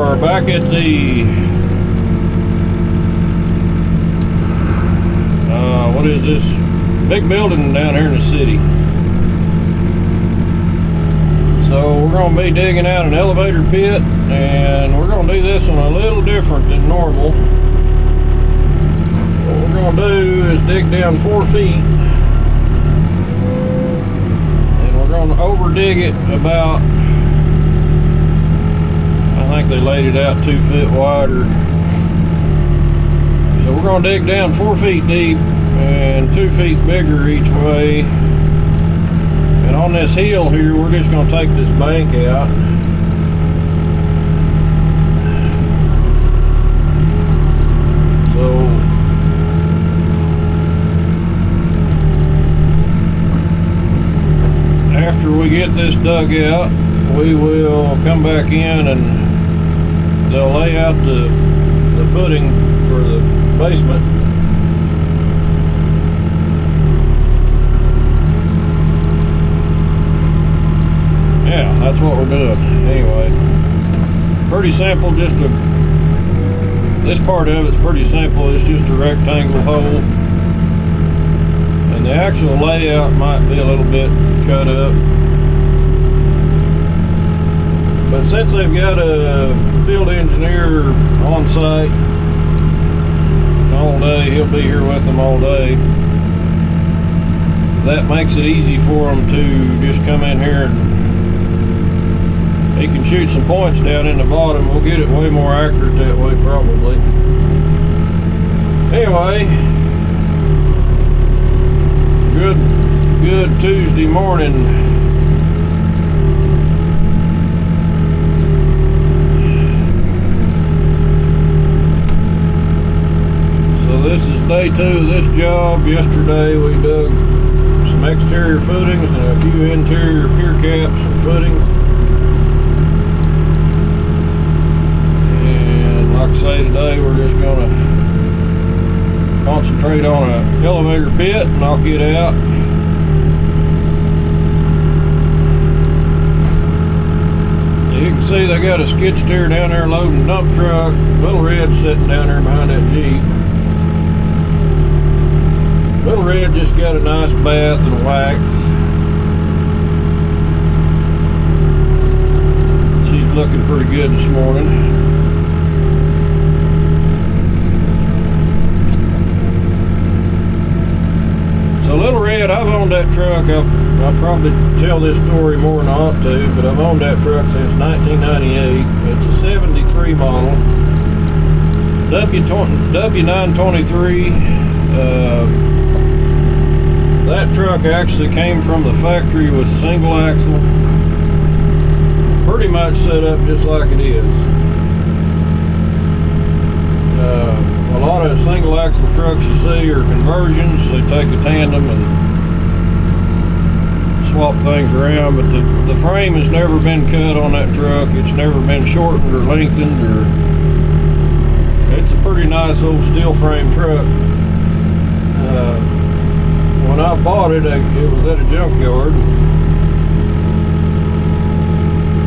are back at the what is this big building down here in the city. So we're going to be digging out an elevator pit, and we're going to do this one a little different than normal. What we're going to do is dig down 4 feet, and we're going to over dig it about, I think they laid it out 2 feet wider. So we're going to dig down 4 feet deep and 2 feet bigger each way. And on this hill here, we're just going to take this bank out. So after we get this dug out, we will come back in and they'll lay out the footing for the basement. Yeah, that's what we're doing. Anyway, pretty simple. This part of it's pretty simple. It's just a rectangle hole, and the actual layout might be a little bit cut up. But since they've got a field engineer on site all day, he'll be here with them all day. That makes it easy for them to just come in here and he can shoot some points down in the bottom. We'll get it way more accurate that way probably. Anyway, good Tuesday morning. So this is day 2 of this job. Yesterday we dug some exterior footings and a few interior pier caps and footings. Like I say, today we're just going to concentrate on an elevator pit, knock it out. You can see they got a skid steer down there loading a dump truck. Lil Red sitting down there behind that Jeep. Lil Red just got a nice bath and wax. She's looking pretty good this morning. So Lil Red, I've owned that truck. I'll probably tell this story more than I ought to, but I've owned that truck since 1998. It's a 73 model. W923. That truck actually came from the factory with single axle. Pretty much set up just like it is. A lot of single axle trucks you see are conversions. They take a tandem and swap things around, but the frame has never been cut on that truck. It's never been shortened or lengthened, or it's a pretty nice old steel frame truck. When I bought it, it was at a junkyard,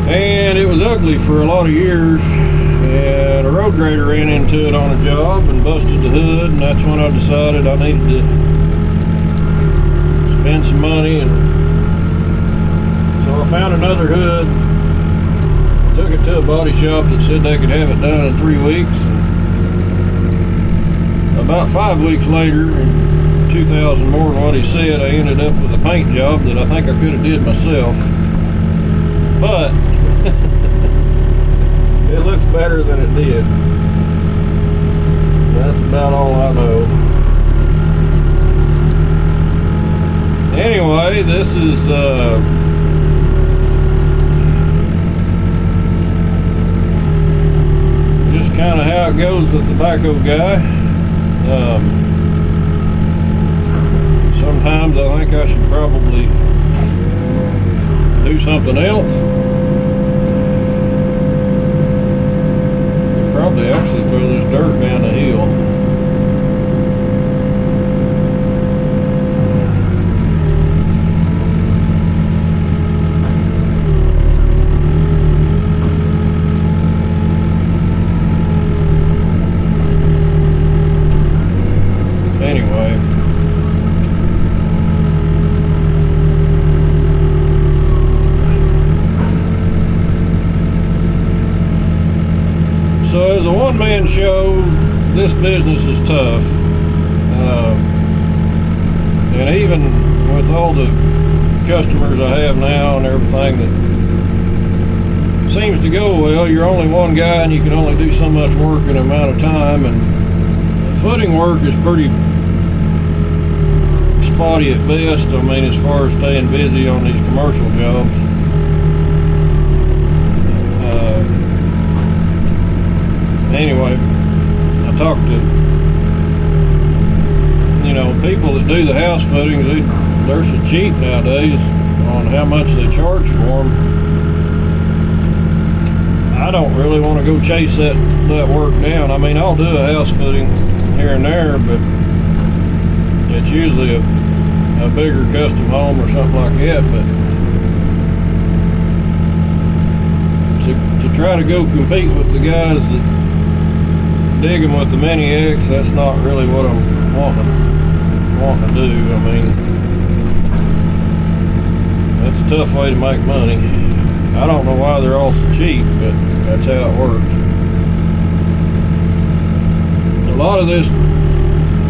and it was ugly for a lot of years. And a road grader ran into it on a job and busted the hood, and that's when I decided I needed to spend some money, and so I found another hood, took it to a body shop that said they could have it done in 3 weeks. And about 5 weeks later, $2,000 more than what he said, I ended up with a paint job that I think I could have did myself, but it looks better than it did. That's about all I know. Anyway, this is just kind of how it goes with the backhoe guy. Sometimes I think I should probably do something else. Probably actually throw this dirt down the hill. as a one-man show, this business is tough. And even with all the customers I have now and everything that seems to go well, you're only one guy and you can only do so much work in an amount of time, and the footing work is pretty spotty at best. I mean, as far as staying busy on these commercial jobs. Anyway, I talked to, people that do the house footings. They're so cheap nowadays on how much they charge for them. I don't really want to go chase that work down. I mean, I'll do a house footing here and there, but it's usually a bigger custom home or something like that. But to try to go compete with the guys that digging with the Mini X, that's not really what I'm wanting to do. I mean, that's a tough way to make money. I don't know why they're all so cheap, but that's how it works. A lot of this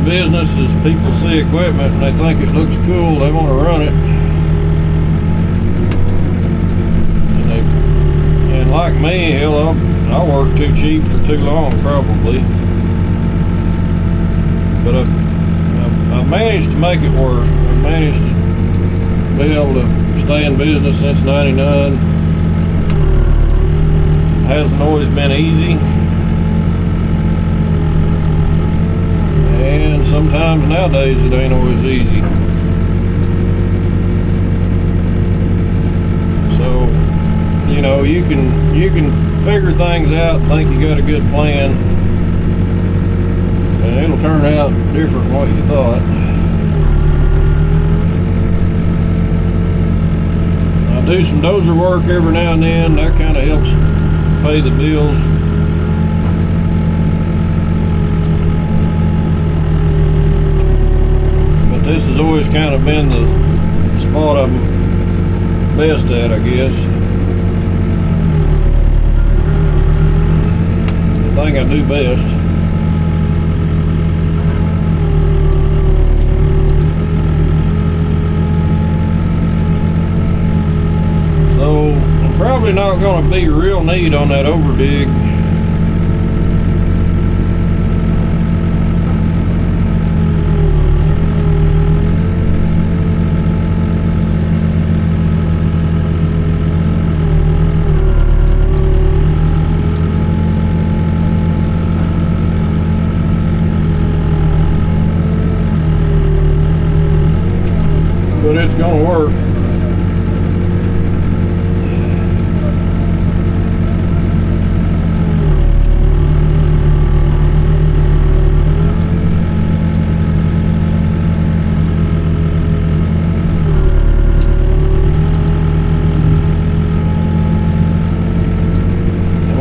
business is people see equipment and they think it looks cool, they want to run it. And like me, hell, I'll work too cheap for too long probably. But I've managed to make it work. I've managed to be able to stay in business since '99. Hasn't always been easy. And sometimes nowadays it ain't always easy. So, you can figure things out, think you got a good plan, and it'll turn out different than what you thought. I do some dozer work every now and then. That kind of helps pay the bills. But this has always kind of been the spot I'm best at, I guess. The thing I do best. So I'm probably not going to be real neat on that overdig. But it's going to work.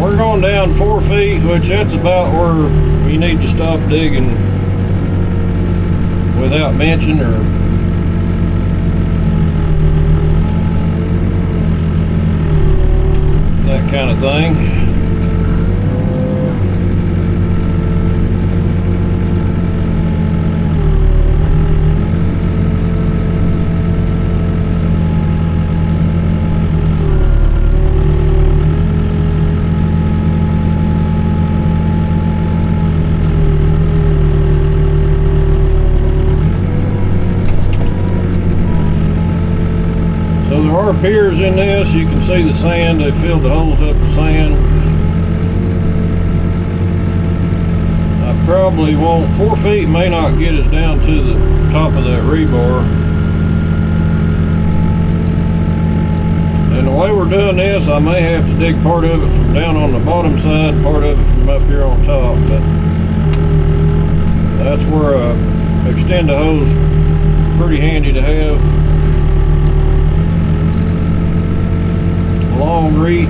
We're going down 4 feet, which that's about where you need to stop digging without benching or that kind of thing. So there are piers in this. You can see the sand. They filled the holes up with sand. I probably won't. 4 feet may not get us down to the top of that rebar. And the way we're doing this, I may have to dig part of it from down on the bottom side, part of it from up here on top. But that's where a extend the hose pretty handy to have. Long reach.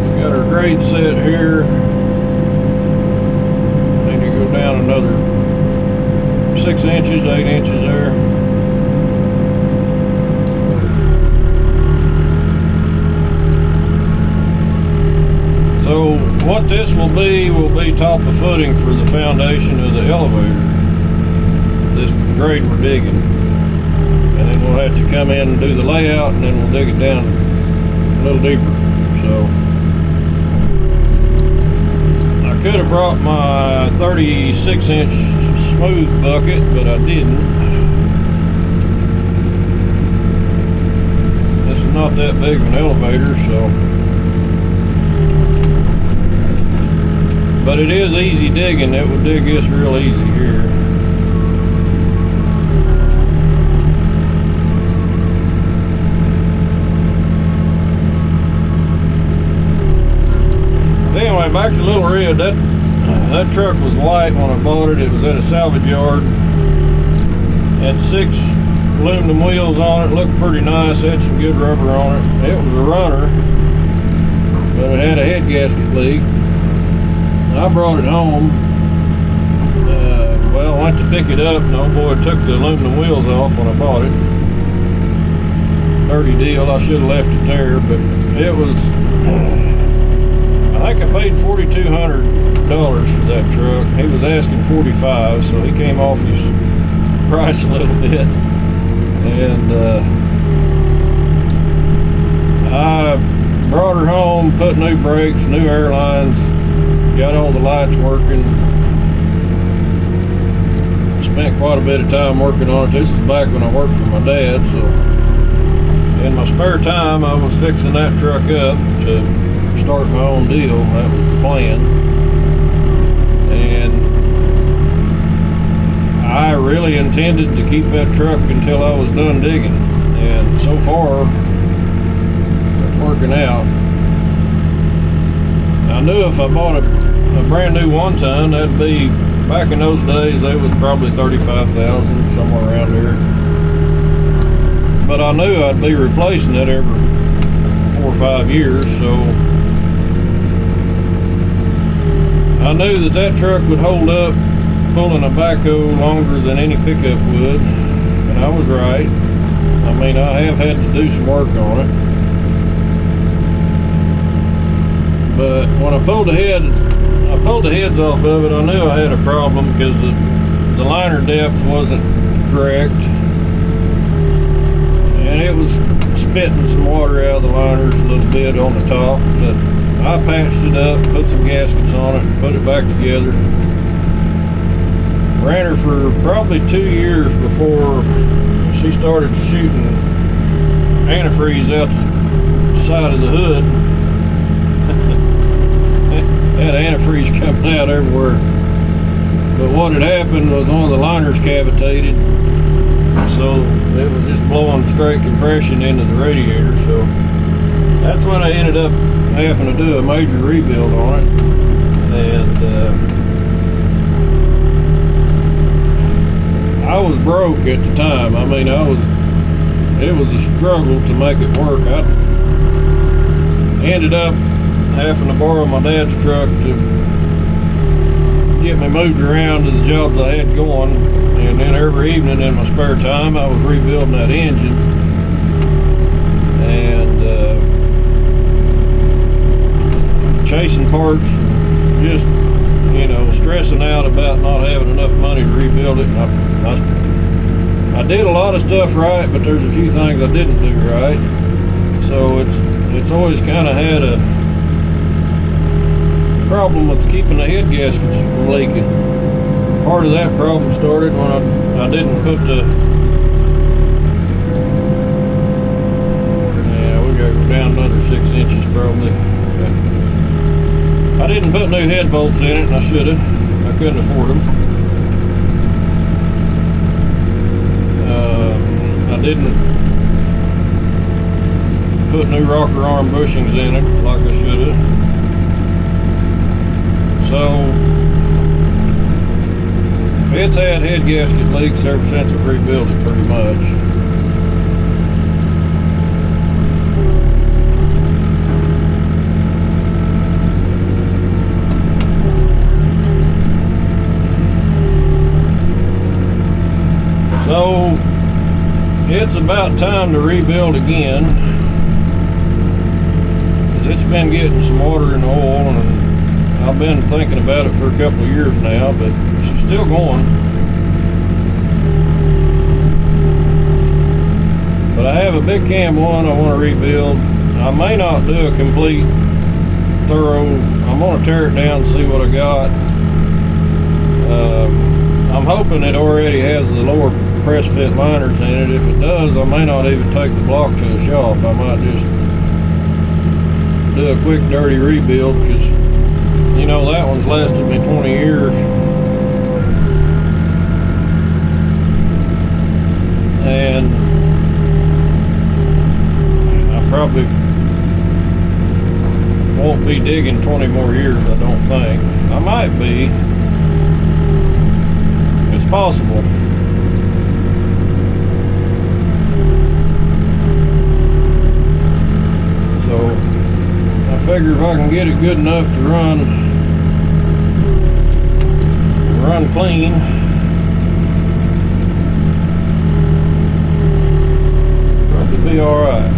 We got our grade set here. Need to go down another 6 inches, 8 inches there. what this will be top of footing for the foundation of the elevator. This grade we're digging. And then we'll have to come in and do the layout, and then we'll dig it down a little deeper. So I could have brought my 36-inch smooth bucket, but I didn't. This is not that big of an elevator, so. But it is easy digging. It will dig this real easy here. Anyway, back to Lil Red. That truck was white when I bought it. It was at a salvage yard. Had 6 aluminum wheels on it. Looked pretty nice. Had some good rubber on it. It was a runner, but it had a head gasket leak. I brought it home. Well, I went to pick it up, and old boy took the aluminum wheels off when I bought it. Dirty deal. I should have left it there, but it was. I think I paid $4,200 for that truck. He was asking $45, so he came off his price a little bit. And I brought her home, put new brakes, new airlines, got all the lights working. Spent quite a bit of time working on it. This is back when I worked for my dad, so in my spare time I was fixing that truck up to start my own deal. That was the plan. And I really intended to keep that truck until I was done digging, and so far it's working out. I knew if I bought a brand new one ton, that'd be, back in those days, they was probably $35,000, somewhere around there. But I knew I'd be replacing it every 4 or 5 years, so I knew that truck would hold up pulling a backhoe longer than any pickup would, and I was right. I mean, I have had to do some work on it. But when I pulled the heads off of it, I knew I had a problem because the liner depth wasn't correct, and it was spitting some water out of the liners a little bit on the top. But I patched it up, put some gaskets on it, and put it back together. Ran her for probably 2 years before she started shooting antifreeze out the side of the hood. Had antifreeze coming out everywhere. But what had happened was one of the liners cavitated, so it was just blowing straight compression into the radiator. So that's when I ended up having to do a major rebuild on it. And I was broke at the time. I mean, it was a struggle to make it work. I ended up having to borrow my dad's truck to get me moved around to the jobs I had going, and then every evening in my spare time I was rebuilding that engine, and chasing parts, just, you know, stressing out about not having enough money to rebuild it. And I did a lot of stuff right, but there's a few things I didn't do right, so it's always kind of had a problem with keeping the head gaskets from leaking. Part of that problem started when I didn't put the, yeah, we gotta go down another 6 inches probably. I didn't put new head bolts in it, and I should have. I couldn't afford them. I didn't put new rocker arm bushings in it like I should have. So it's had head gasket leaks ever since I rebuilt it, pretty much. So it's about time to rebuild again. It's been getting some water and oil, and I've been thinking about it for a couple of years now, but she's still going. But I have a big cam one I want to rebuild. I may not do a complete thorough. I'm going to tear it down and see what I got. I'm hoping it already has the lower press fit liners in it. If it does, I may not even take the block to the shop. I might just do a quick dirty rebuild, because you know that one's lasted me 20 years. And I probably won't be digging 20 more years, I don't think. I might be. It's possible. So I figure if I can get it good enough to run clean, probably be all right.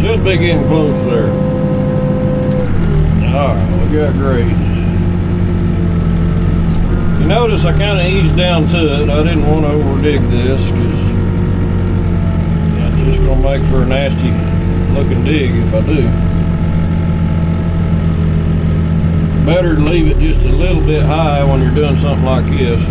Should be getting close there. Alright, we got grade. You notice I kind of eased down to it. I didn't want to over dig this, because it's just going to make for a nasty looking dig if I do. Better to leave it just a little bit high when you're doing something like this.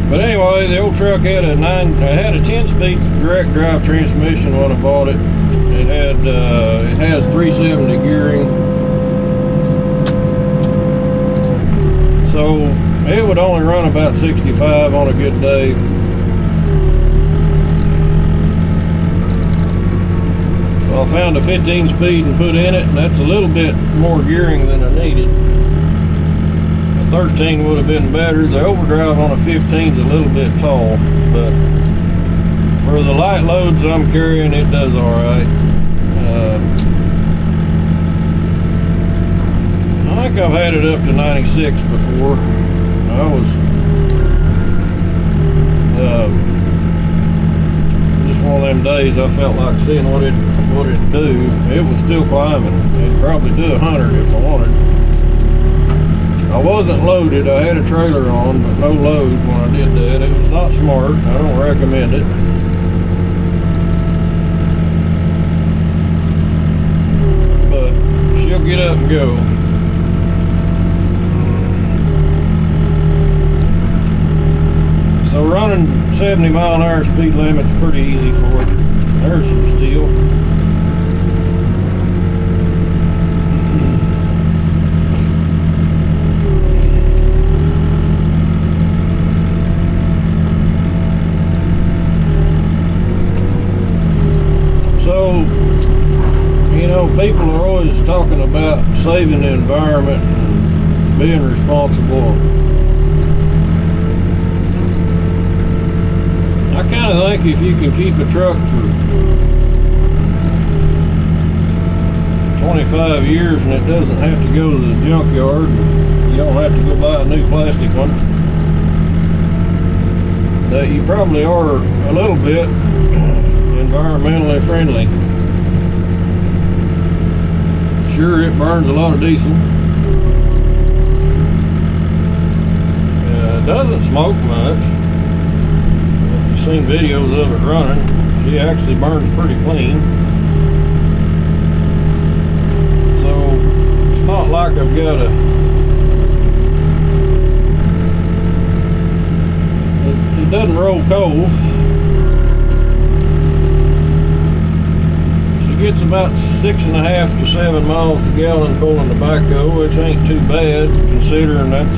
But anyway, the old truck had a 10-speed direct drive transmission when I bought it. It has 370 gearing. So it would only run about 65 on a good day. So I found a 15-speed and put in it, and that's a little bit more gearing than I needed. 13 would have been better. The overdrive on a 15 is a little bit tall, but for the light loads I'm carrying, it does all right. I think I've had it up to 96 before. I was just one of them days I felt like seeing what it'd do. It was still climbing. It'd probably do 100 if I wanted. I wasn't loaded. I had a trailer on, but no load when I did that. It was not smart. I don't recommend it. But she'll get up and go. So running 70 mile an hour speed limit's pretty easy for it. There's some steel. People are always talking about saving the environment and being responsible. I kind of think if you can keep a truck for 25 years and it doesn't have to go to the junkyard, you don't have to go buy a new plastic one, that you probably are a little bit environmentally friendly. Sure, it burns a lot of diesel. It doesn't smoke much. If you've seen videos of it running, she actually burns pretty clean. So it's not like I've got it doesn't roll coal. Gets about 6.5 to 7 miles per gallon pulling the backhoe, which ain't too bad considering that's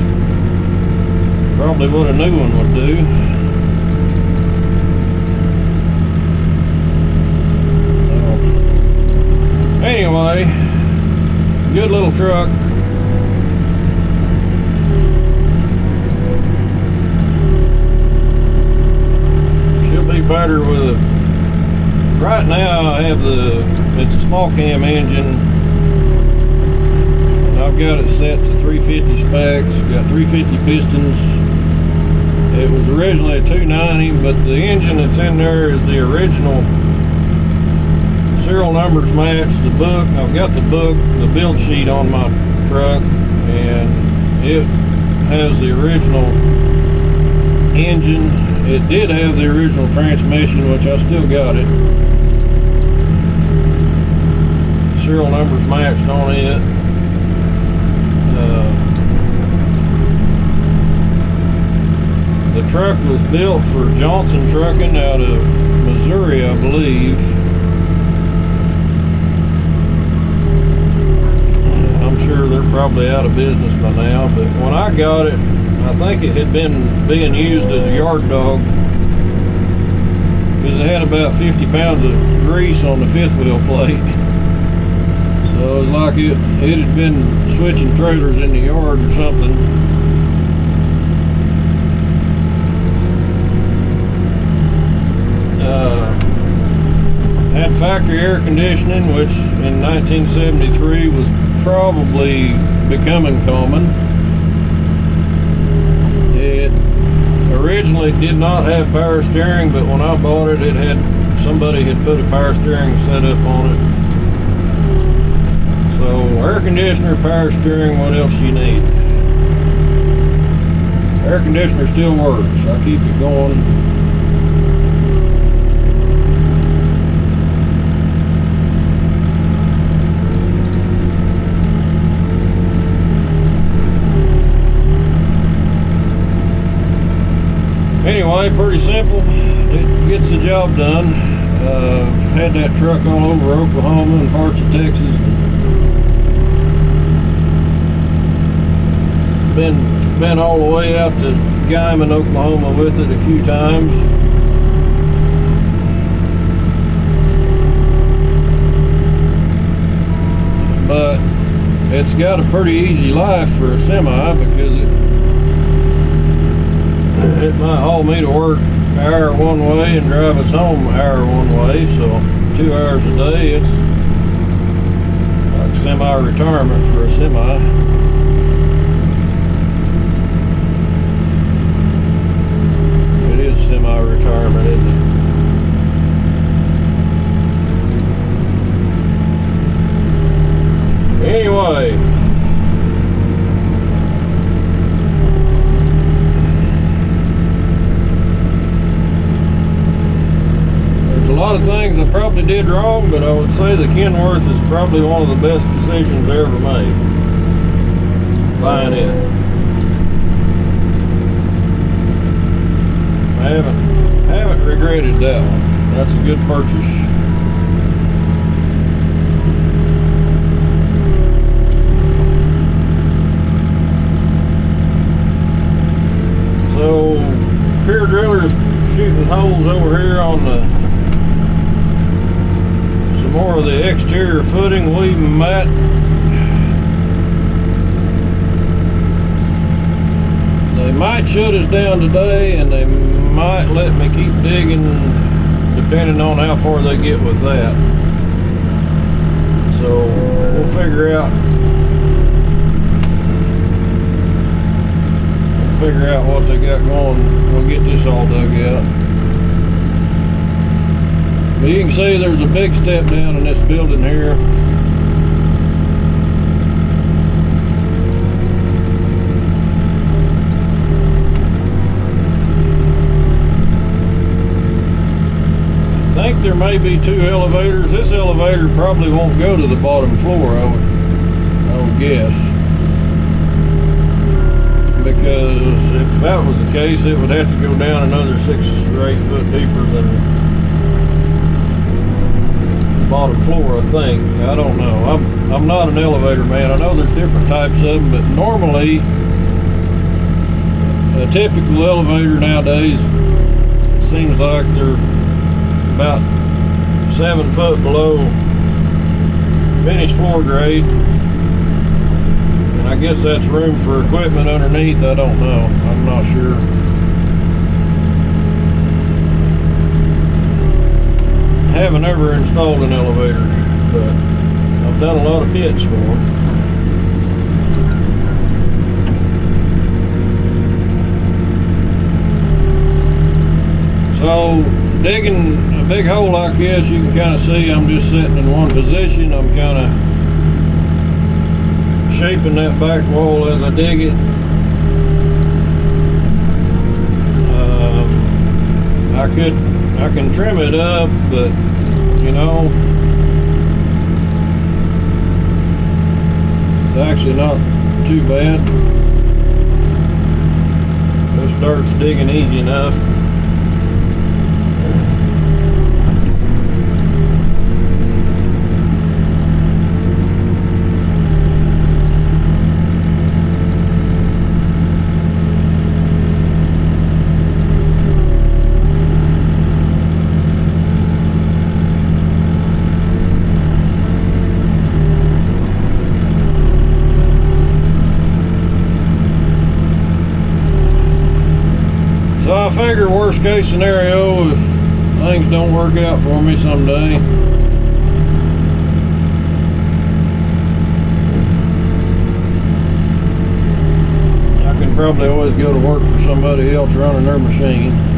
probably what a new one would do. So, anyway, good little truck. She'll be better with a right now I have it's a small cam engine, and I've got it set to 350 specs, got 350 pistons. It was originally a 290, but the engine that's in there is the original. Serial numbers match the book. I've got the book, the build sheet on my truck, and it has the original engine. It did have the original transmission, which I still got it. Serial numbers matched on it. The truck was built for Johnson Trucking out of Missouri, I believe. I'm sure they're probably out of business by now, but when I got it, I think it had been being used as a yard dog, because it had about 50 pounds of grease on the fifth wheel plate. So it was like it had been switching trailers in the yard or something. Had factory air conditioning, which in 1973 was probably becoming common. It originally did not have power steering, but when I bought it, somebody had put a power steering setup on it. So air conditioner, power steering, what else you need? Air conditioner still works. I keep it going. Anyway, pretty simple. It gets the job done. I've had that truck all over Oklahoma and parts of Texas. Been all the way out to Guyman, Oklahoma with it a few times. But it's got a pretty easy life for a semi, because it might haul me to work an hour one way and drive us home an hour one way, so 2 hours a day. It's like semi-retirement for a semi. It is semi-retirement, isn't it? Anyway, a lot of things I probably did wrong, but I would say the Kenworth is probably one of the best decisions I ever made, buying it. I haven't regretted that one. That's a good purchase. So Pier Driller's shooting holes over here on more of the exterior footing. They might shut us down today, and they might let me keep digging depending on how far they get with that. So we'll figure out what they got going. We'll get this all dug out. But you can see there's a big step down in this building here. I think there may be 2 elevators. This elevator probably won't go to the bottom floor, I would guess. Because if that was the case, it would have to go down another 6 or 8 foot deeper than bottom floor, I think. I don't know. I'm not an elevator man. I know there's different types of them, but normally a typical elevator nowadays, it seems like they're about 7 foot below finished floor grade, and I guess that's room for equipment underneath. I don't know. I'm not sure. Haven't never installed an elevator, but I've done a lot of pits for them. So digging a big hole like this, you can kind of see I'm just sitting in one position. I'm kind of shaping that back wall as I dig it. I can trim it up, but you know, it's actually not too bad. This dirt's digging easy enough. So I figure worst case scenario, if things don't work out for me someday, I can probably always go to work for somebody else running their machine.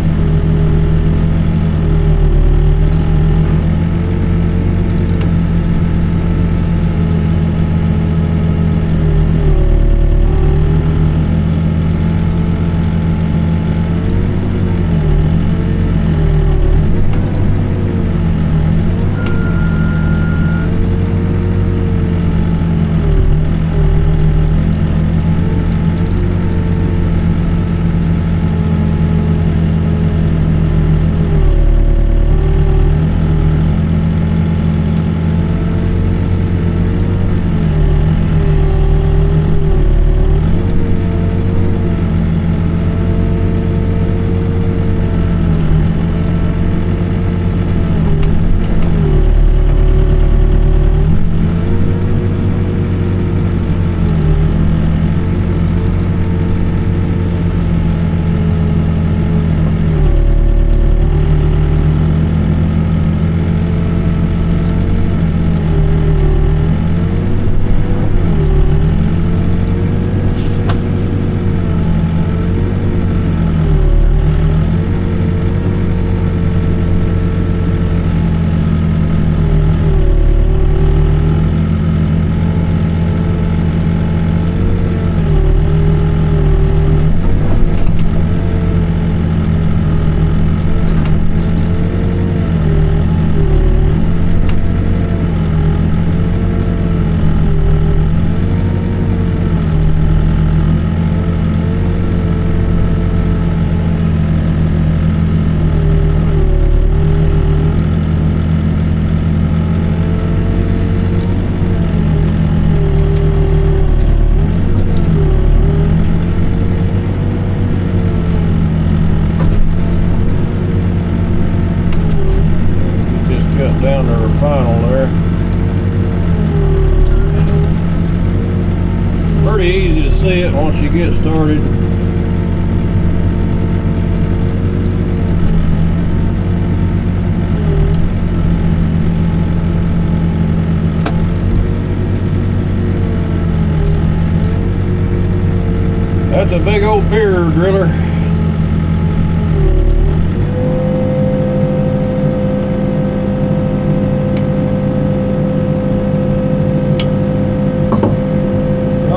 Down to our final there. Pretty easy to see it once you get started. That's a big old pier driller.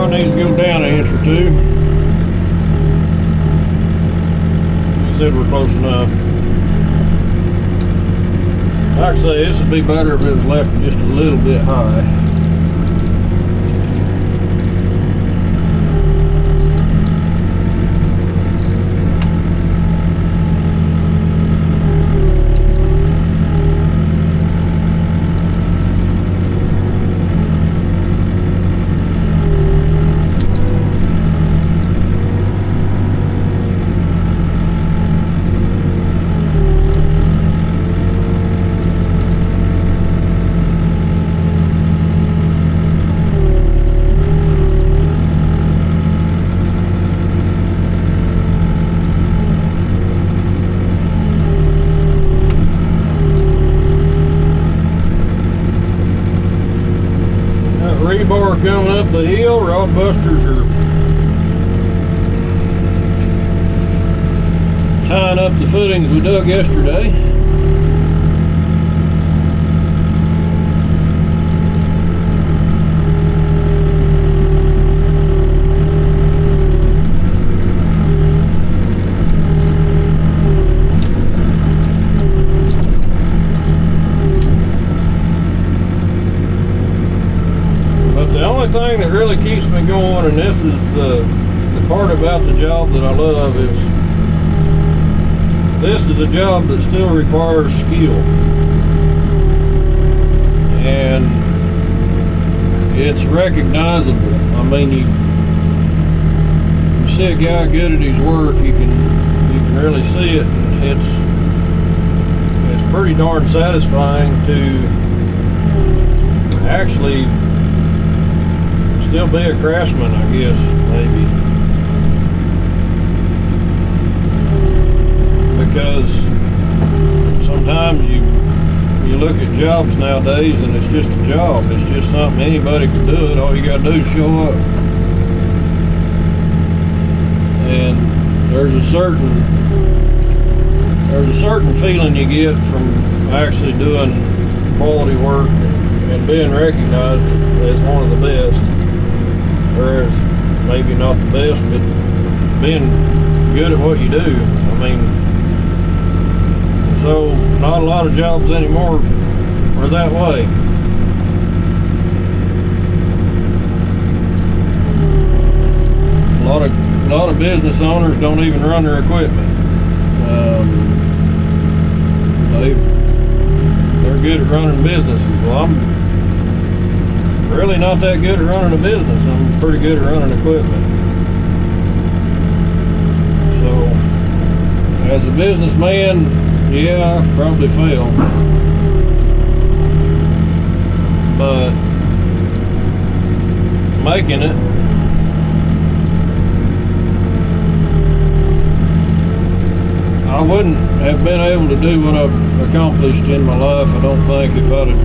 Needs to go down an inch or two. He said we're close enough. Like I say, this would be better if it was left just a little bit high. more coming up the hill. Rod busters are tying up the footings we dug yesterday. Thing that really keeps me going, and this is the part about the job that I love, is this is a job that still requires skill, and it's recognizable. I mean, you see a guy good at his work, you can really see it. It's pretty darn satisfying to actually still be a craftsman, I guess, maybe. Because sometimes you look at jobs nowadays and it's just a job. It's just something anybody can do it. All you gotta do is show up. And there's a certain feeling you get from actually doing quality work and being recognized as one of the best. Whereas maybe not the best, but being good at what you do. I mean, so not a lot of jobs anymore are that way. A lot of business owners don't even run their equipment. They're good at running businesses. Well, I'm really not that good at running a business. I'm pretty good at running equipment. So, as a businessman, yeah, I probably fail. But making it, I wouldn't have been able to do what I've accomplished in my life, I don't think, if I'd have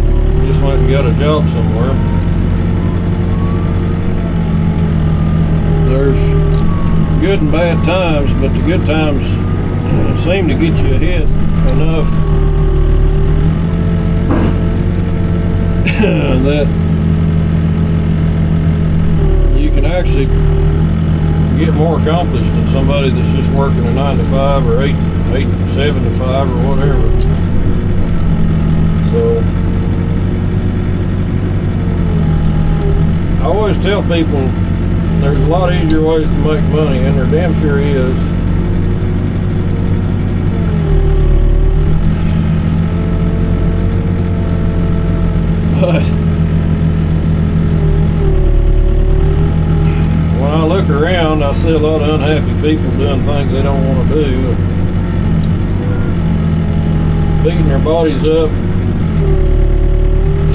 just went and got a job somewhere. There's good and bad times, but the good times seem to get you ahead enough that you can actually get more accomplished than somebody that's just working a 9 to 5 or 7 to 5 or whatever. So I always tell people there's a lot easier ways to make money, and there damn sure is. But when I look around, I see a lot of unhappy people doing things they don't want to do, beating their bodies up.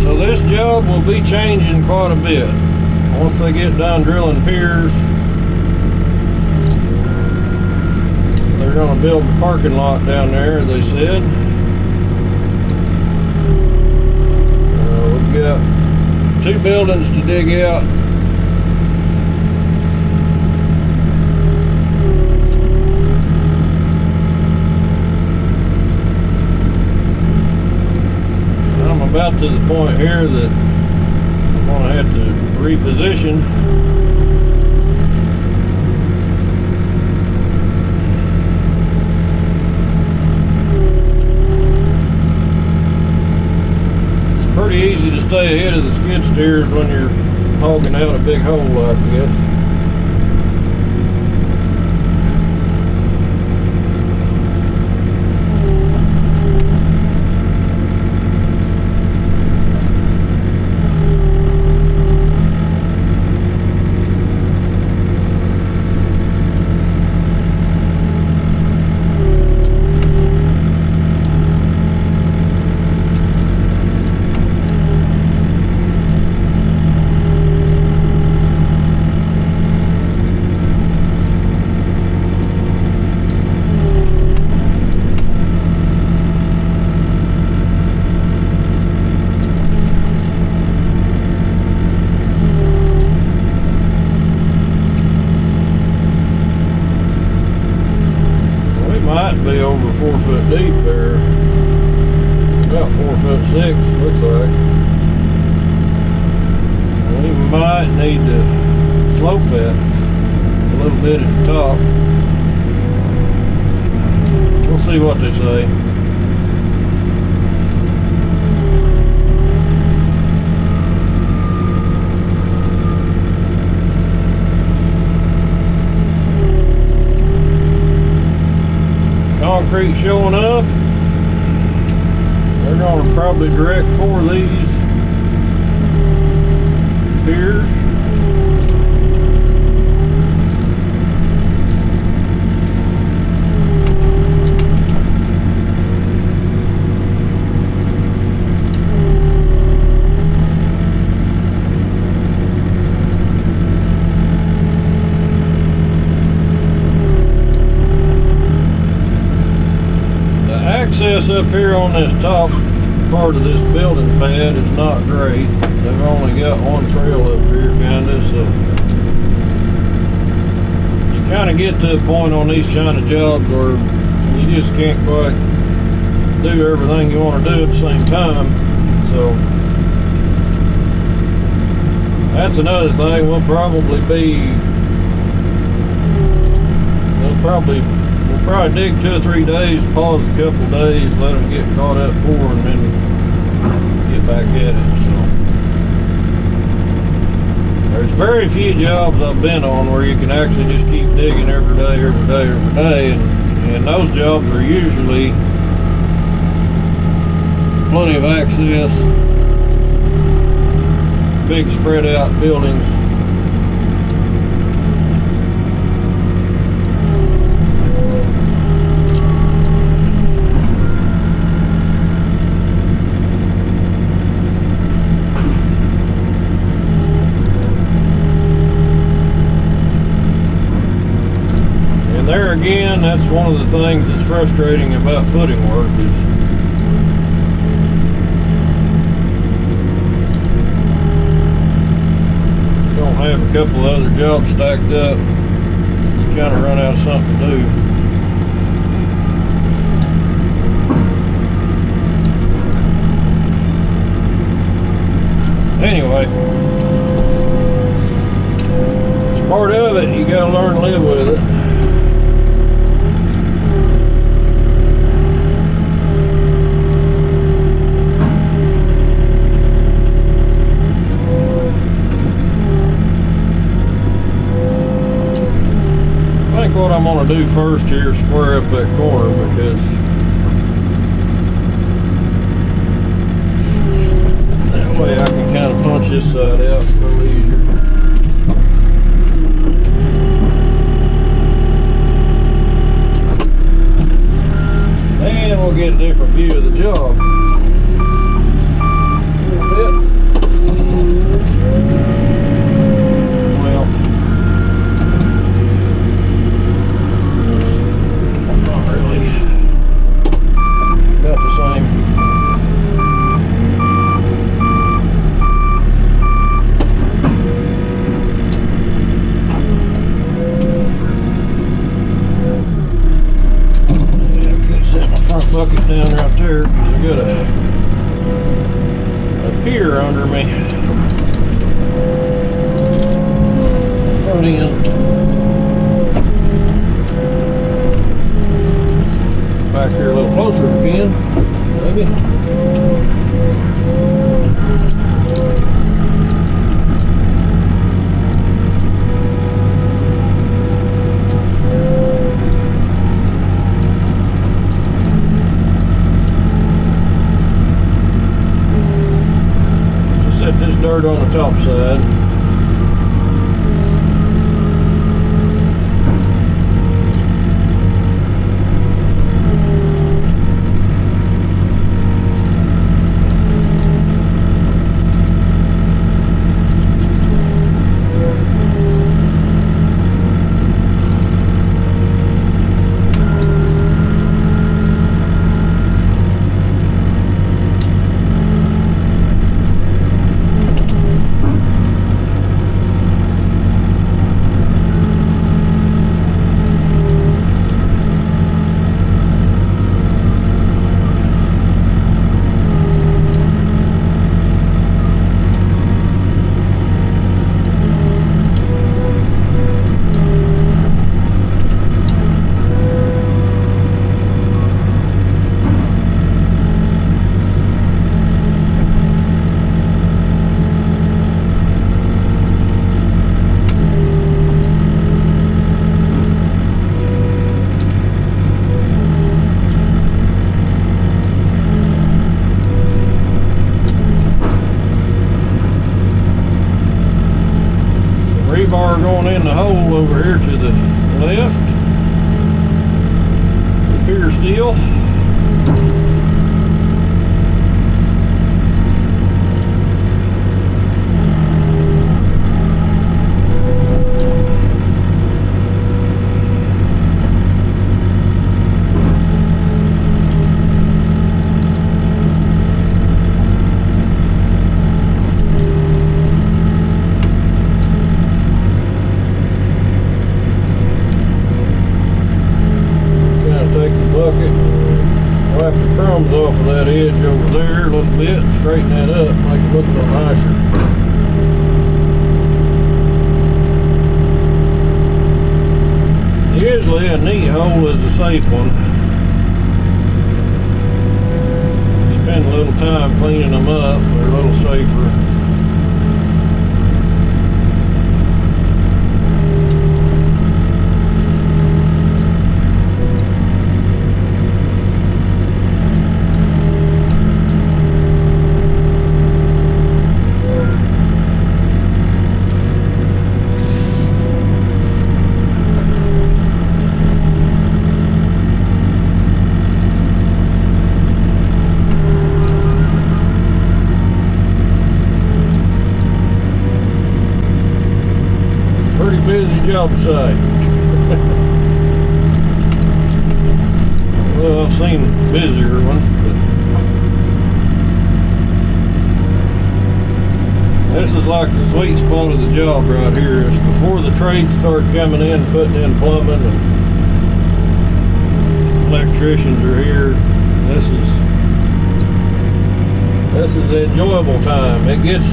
So this job will be changing quite a bit. Once they get done drilling piers, they're going to build a parking lot down there, they said. We've got 2 buildings to dig out. I'm about to the point here that I'm going to have to reposition. It's pretty easy to stay ahead of the skid steers when you're hogging out a big hole, I guess. might be over 4 foot deep there. About 4'6", looks like. We might need to slope that a little bit at the top. We'll see what they say. Concrete showing up. They're going to probably direct pour these piers. Access up here on this top part of this building pad is not great. They've only got one trail up here kinda, so you kinda get to a point on these kind of jobs where you just can't quite do everything you want to do at the same time. So that's another thing. We'll probably dig 2 or 3 days, pause a couple days, let them get caught up pouring, and then get back at it. So there's very few jobs I've been on where you can actually just keep digging every day, and those jobs are usually plenty of access, big spread out buildings. There again, that's one of the things that's frustrating about footing work is you don't have a couple of other jobs stacked up, you kind of run out of something to do. Anyway, it's part of it, you gotta learn to live with it. What I'm going to do first here is square up that corner, because that way I can kind of punch this side out a little easier. And we'll get a different view of the job. A little bit. Bucket down right there because I got a pier under me. Front end. Back here a little closer if we can, maybe. Dirt on the top side. hole over here to the left. Repair steel. Wipe the crumbs off of that edge over there a little bit, straighten that up, make it look a little nicer. Usually a neat hole is a safe one. Spend a little time cleaning them up, they're a little safer. Busy job site. Well, I've seen busier ones, but this is like the sweet spot of the job right here. It's before the trades start coming in, putting in plumbing, and electricians are here. This is the enjoyable time. It gets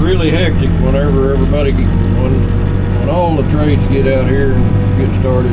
really hectic whenever when all the trades get out here and get started.